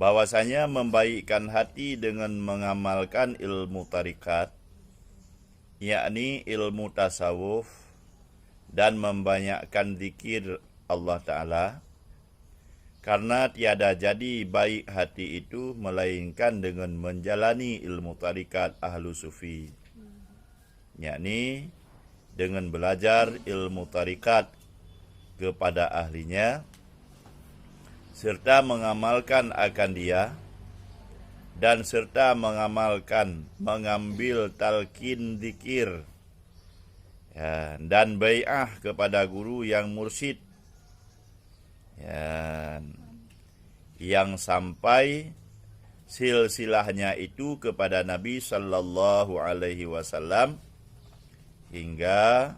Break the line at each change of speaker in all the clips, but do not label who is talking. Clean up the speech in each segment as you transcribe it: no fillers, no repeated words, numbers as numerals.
bahwasanya membaikkan hati dengan mengamalkan ilmu tarikat, yakni ilmu tasawuf, dan membanyakkan zikir Allah Ta'ala, karena tiada jadi baik hati itu melainkan dengan menjalani ilmu tarikat ahlu sufi, yakni dengan belajar ilmu tarikat kepada ahlinya, serta mengamalkan akan dia, dan serta mengambil talqin zikir, ya, dan bai'ah kepada guru yang mursyid, ya, yang sampai silsilahnya itu kepada Nabi sallallahu alaihi wasallam hingga,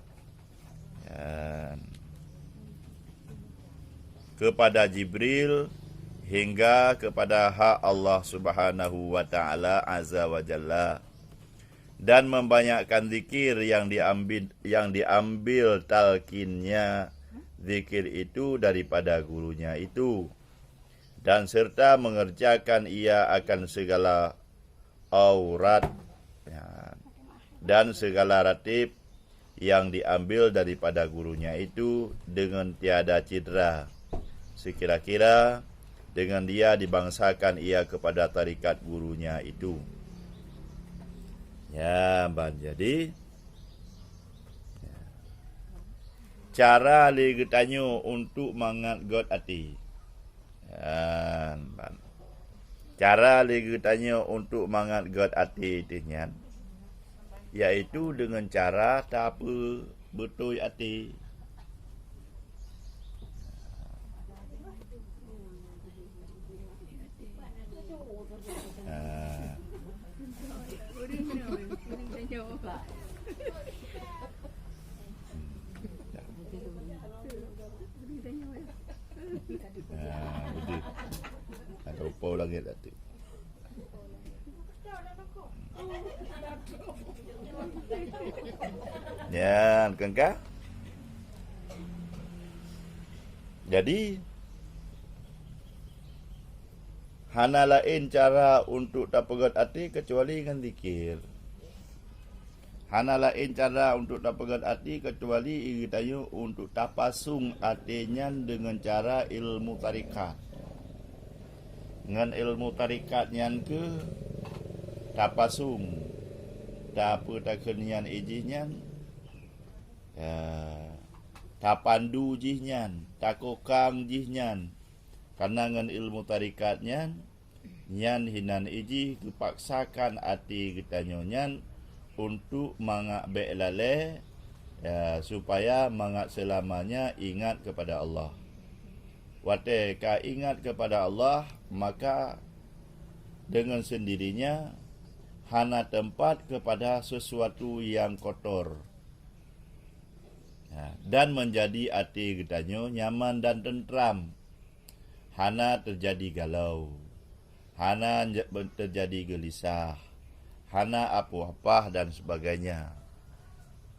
ya, kepada Jibril hingga kepada hak Allah Subhanahu wa taala azza wa jalla, dan membanyakkan zikir yang diambil talqinnya zikir itu daripada gurunya itu, dan serta mengerjakan ia akan segala aurat, ya, dan segala ratib yang diambil daripada gurunya itu dengan tiada cedera, sekira-kira dengan dia dibangsakan ia kepada tarikat gurunya itu. Ya, ban, jadi cara legetanyo untuk mangat God ati. Ya, ban. Cara legetanyo untuk mangat God ati tinyan, yaitu dengan cara tak apa betul ati. Betul. Ada upau lagi tadi. Ya, kengka. Jadi hana lain cara untuk tapegat hati kecuali dengan zikir. Hana lain cara untuk tapegat hati kecuali iritayu untuk tapasung hatinya dengan cara ilmu tarikat. Dengan ilmu tarikatnya ke tapasung, tak apa takenian izinnya, ya, tapandu jihnya, takokang jihnya. Karena dengan ilmu tarikatnya, nyan hinan iji kepaksakan hati ketanyonya untuk mangak be'lale, ya, supaya mangak selamanya ingat kepada Allah. Wate ka ingat kepada Allah, maka dengan sendirinya hana tempat kepada sesuatu yang kotor, ya, dan menjadi hati ketanyo nyaman dan tentram. Hana terjadi galau, hana terjadi gelisah, hana apa-apa dan sebagainya.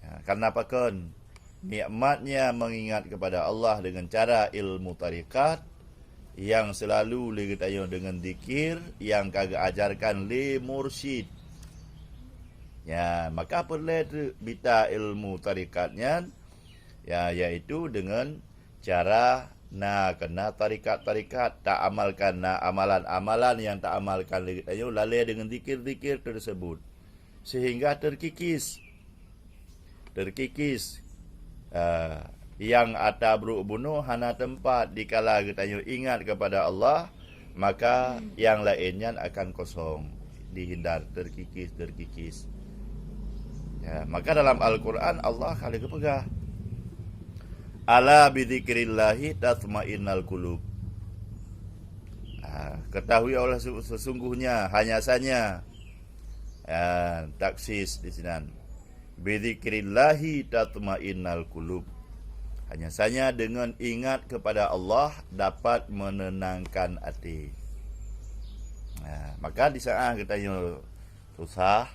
Ya, karena apa kan? Nikmatnya mengingat kepada Allah dengan cara ilmu tarikat yang selalu digetayo dengan zikir yang kagak ajarkan le mursyid. Ya, maka perlu bita ilmu tarikatnya, ya, yaitu dengan cara kena tarikat-tarikat tak amalkan amalan-amalan yang tak amalkan ayo lalai dengan zikir-zikir tersebut sehingga terkikis yang atabruk bunuh hana tempat dikala kita ingat kepada Allah, maka yang lainnya akan kosong, dihindar terkikis. Ya, maka dalam Al-Quran Allah kali kepegah, ala bidzikrillahi tatmainnal qulub. Ketahui Allah sesungguhnya, hanya saja taksis di sini. Bidzikrillahi tatmainnal qulub. Hanya saja dengan ingat kepada Allah dapat menenangkan hati. Maka di saat kita susah,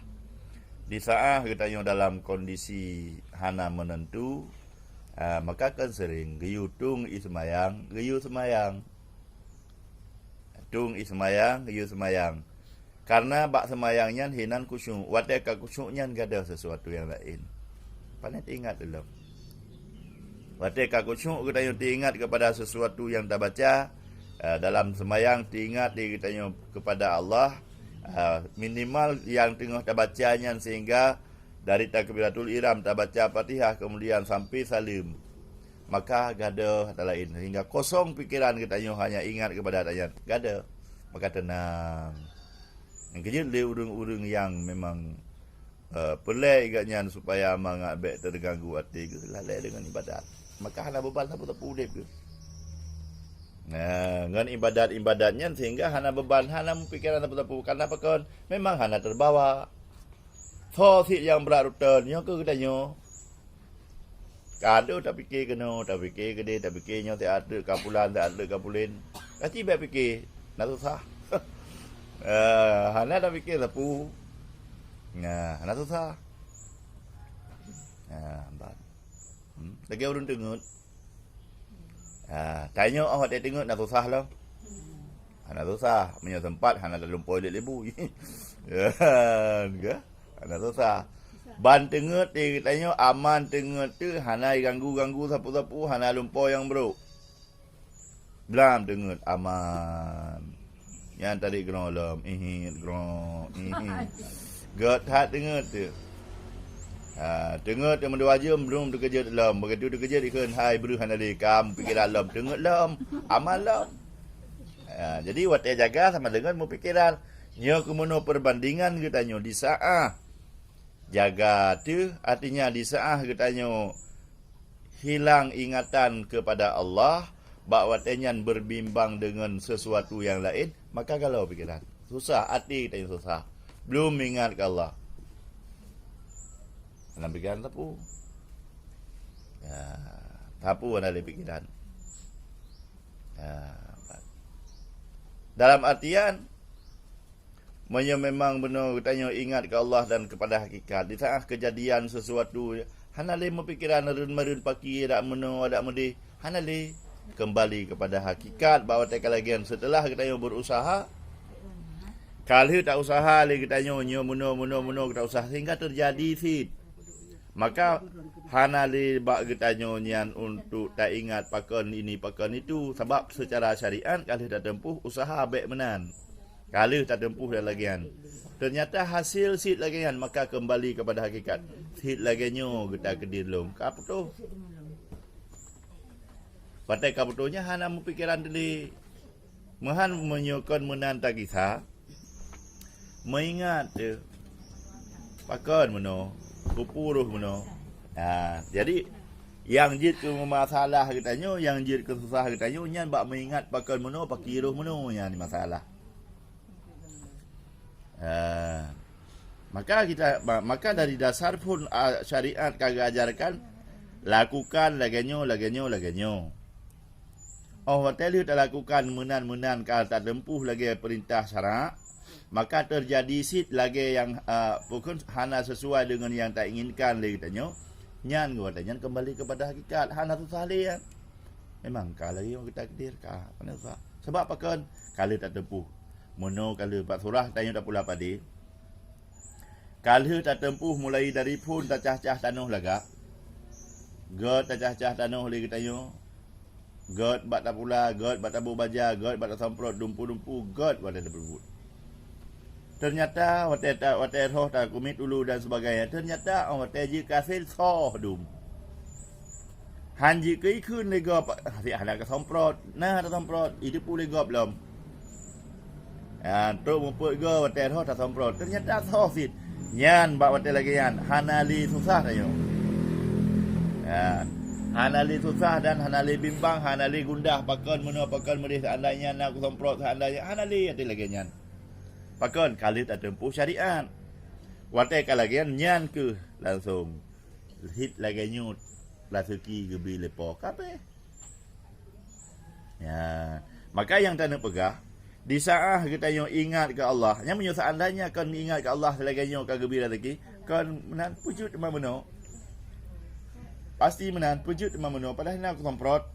di saat kita dalam kondisi hana menentu, maka kan sering geyutung semayang. tung semayang, you semayang. Karena bak semayangnya hinan kusyuk. Watai ka kusyuknya ada sesuatu yang lain. Pandai ingat dulu. Watai ka kusyuk kita ingat kepada sesuatu yang tak baca. Dalam semayang ingat kita kepada Allah. Minimal yang tengah tak bacanya sehingga dari takbiratul ihram tak baca Fatihah kemudian sampai salim. Maka gada kata lain sehingga kosong pikiran kita hanya ingat kepada ayat. Gada. Maka tenang. Yang kecil dia urung-urung yang memang pelik agaknya supaya mangat baik terganggu hati ke lalai dengan ibadat. Maka hana beban tak udip ke. Nah, dengan ibadat-ibadatnya sehingga hana beban, hana pikiran tak karena apa kan? Memang hana terbawa. So si yang berat rutan nya ke katanya. Kado tak fikir kena, tak fikir gede, tak fikirnya tak ada kapulan, tak ada kapulin. Kasi baik fikir, nak susah. Hana dah fikir sapu. Nah, hana susah. Hambat. Lagi urun tengut. Tanya awak tak tengut nak susah lah. Hana susah, punya tempat hana dalam poilet lebu. Kan? Hana susah. Ban tengut dia tanya aman tengut tu hana ganggu-ganggu sapu-sapu hana lumpur yang bro. Belam tengut aman. Yang tadi gerolam, gerong. Gat hat dengar tu. Dengar tu mendu aja belum bekerja dalam. Begitu bekerja dikon hai bru hanali kam fikir dalam dengar lam, amal lam. Jadi watai jaga sama dengan mu pikiran. Nya kemono perbandingan katanya di saah. Jaga tu artinya di saah katanya hilang ingatan kepada Allah. Bak watenyan berbimbang dengan sesuatu yang lain, maka galau pikiran. Susah, hati kita yang susah. Belum ingat ke Allah. Dalam pikiran tapu. Tapu ada di pikiran. Dalam artian, memang benar katanya ingat ke Allah dan kepada hakikat. Di saat kejadian sesuatu, hanale mempikiran merun paki, tak meno, tak mudi. Hanale kembali kepada hakikat bahawa tekalagian setelah kita berusaha kalau tak usaha lagi kita muno kita usaha sehingga terjadi sit maka hana le bak kita nyan untuk tak ingat pakan ini pakan itu sebab secara syariat kalau tak tempuh usaha baik menan kalau tak tempuh dan lagian ternyata hasil sit lagian maka kembali kepada hakikat sit lagiannya kita kedirlom apa tu. Patai kabutunya hana mempikiran dili. Mahan menyokon menanta kisah. Mengingat tu. Pakon meno. Pupuruh meno. Jadi yang jid ke masalah katanya, yang jid ke susah katanya, nyan bak mengingat pakon meno, pakiruh meno yang ni masalah. Maka dari dasar pun syariat kagak ajarkan lakukan laganyo. Hotel tak lakukan menan kalau tak tempuh lagi perintah syarak, maka terjadi sit lagi yang bukan hana sesuai dengan yang tak inginkan lagi tanya. Nyan katanya kembali kepada hakikat hana susah dia. Memang kalau yang kita kedir ka mana susah. Sebab apa kan kalau tak tempuh. Mono kalau Pak Surah tanya tak pula padi. Kalau tak tempuh mulai dari pun tak cah-cah tanah lagak. God tak cah-cah tanah lagi tanya. God bat tak pula, God bat tabu baja, God bat tak samprot dumpu-dumpu, God bat ada berbut. Ternyata watai roh tak kumit ulu dan sebagainya. Ternyata watai ji kasih soh dum. Hanji ke ikun le gop, ada ke samprot, nah tak samprot, itu pun le gop belum. Tu mumput go watai roh tak samprot. Ternyata soh sit. Nyan bak watai lagi yan, hanali susah tayo. Hanali susah dan hanali bimbang, hanali gundah, pakon meno pakon medih seandainya nak semprot seandainya hanali ati lagi nyan. Pakon kali tak tempuh syariat. Watai kalagian nyan ke langsung hit lagi nyut lasuki gebi lepo kape. Ya, maka yang tak nak pegah di saat kita yang ingat ke Allah, yang menyo seandainya kan ingat ke Allah lagi nyut ka gebi lagi, kan menan pujud mano. Pasti menan pujud demam meno padahal nak aku semprot.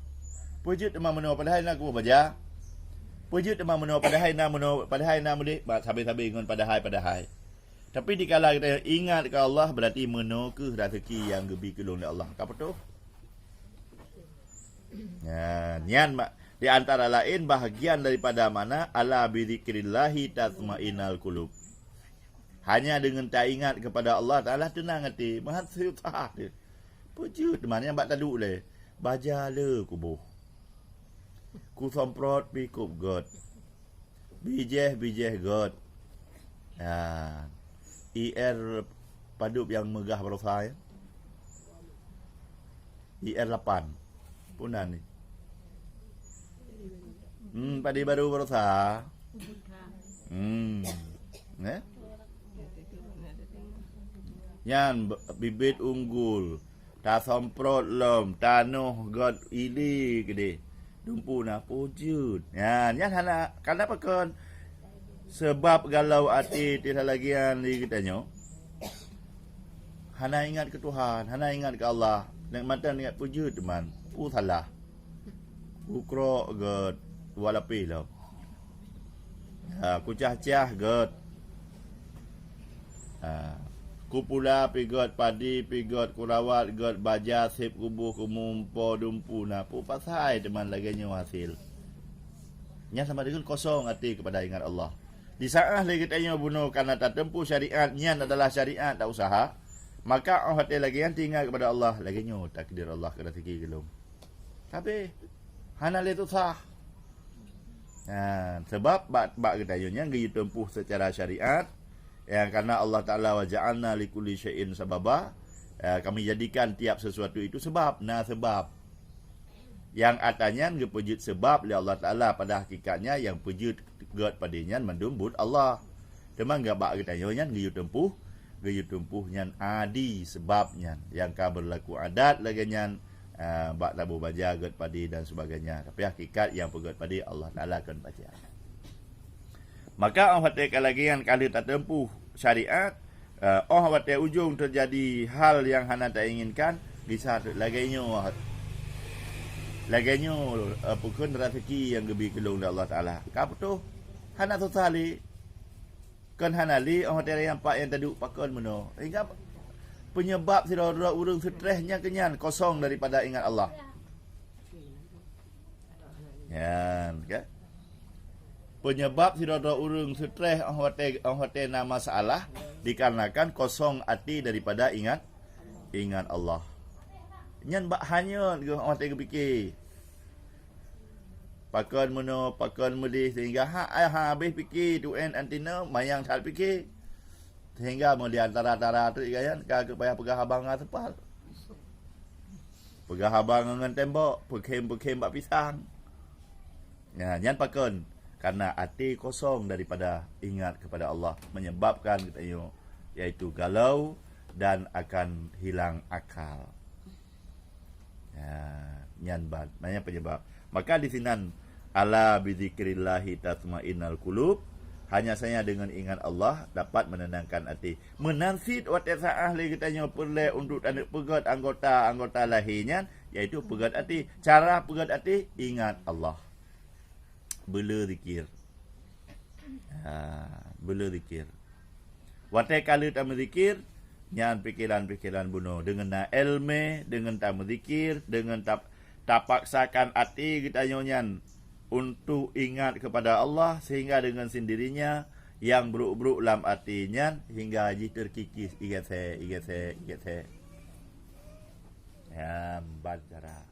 Pujud demam meno padahal nak aku baca. Pujud memang meno padahal na boleh sambil-sambil ngon padahal. Tapi dikala kita ingat ke Allah berarti meno ke rezeki yang gebi kelung dari Allah. Apa tu? Ya, nian di antara lain bahagian daripada mana ala bidzikrillahi tatma'innal qulub. Hanya dengan tak ingat kepada Allah Taala tenang hati. Mahathir tah dia. Pujud mana yang bak taduk le. Baja le kubuh. Ku somprot pikup God. Bijeh God. Ya. IR padup yang megah berusaha ya. IR 8. Punan ni. Padi baru berusaha. Yan bibit unggul. Ta somprot lom. Tanuh God ili gede. Dumpu na pujud. Yan kenapa kan? Sebab galau hati tidak lagian di kitanya. Hana ingat ke Tuhan, hana ingat ke Allah. Nek mata ingat pujud teman. Salah. Ukro God walapi lo. Ha, ku cah-cah God. Ku pula pi God padi, pi God ku rawat God baja sip kubuh ku mumpo dumpu na pu pasai teman laginya hasil. Nya sama dengan kosong hati kepada ingat Allah. Di saat lagi tanya bunuh karena tak tempuh syariat, nyan adalah syariat tak usaha, maka hati lagi yang tinggal kepada Allah laginya takdir Allah kena tinggi gelum. Tapi hana le tu sah. Sebab bak kita tanya gaya tempuh secara syariat. Yang karena Allah Ta'ala wa ja'alna likulli syai'in sababa, kami jadikan tiap sesuatu itu sebab. Sebab yang atanya ngepujud sebab oleh Allah Ta'ala pada hakikatnya yang pujud God padanya mendumbut Allah. Teman gabak kita nyan gaya tempuh nyan adi sebabnya yang ka berlaku adat lagi nyan bak tabu baja God padi dan sebagainya. Tapi hakikat yang pujud padi Allah Ta'ala akan baca. Maka orang kata lagi yang kali tak tempuh syariat, orang kata ujung terjadi hal yang hana tak inginkan, bisa laginya pukul rezeki yang gebi kelung dari Allah Ta'ala. Apa tu? Hana susah li. Kan hana li, orang kata yang pak yang taduk pakon meno. Hingga penyebab sira-sira urang stresnya kenyan, kosong daripada ingat Allah. Ya, kan? Penyebab sira-sira urang stres orang kata nama masalah dikarenakan kosong hati daripada ingat Allah. Nyan bak hanya orang kata fikir. Pakon meno, pakon melih sehingga habis fikir tu antina mayang sal fikir. Sehingga meli antara-antara tu kan kagak payah pegah abang sepal. Pegah abang dengan tembok, pekem bak pisang. Ya, nyan pakon karena hati kosong daripada ingat kepada Allah menyebabkan kita iaitu galau dan akan hilang akal. Nyan bad, banyak penyebab. Maka di sini ala bidzikrillahi tatma'innal qulub, hanya saya dengan ingat Allah dapat menenangkan hati. Menansit waktu saat lagi kita perlu untuk pegat anggota lahirnya, iaitu pegat hati. Cara pegat hati ingat Allah. Bela zikir. Bela zikir. Waktu kali tak berzikir, nyan pikiran-pikiran bunuh. Dengan na ilmu, dengan tak berzikir, dengan tak paksakan hati kita nyan untuk ingat kepada Allah sehingga dengan sendirinya yang beruk-beruk dalam hatinya hingga haji terkikis igat saya. Ya, bacara.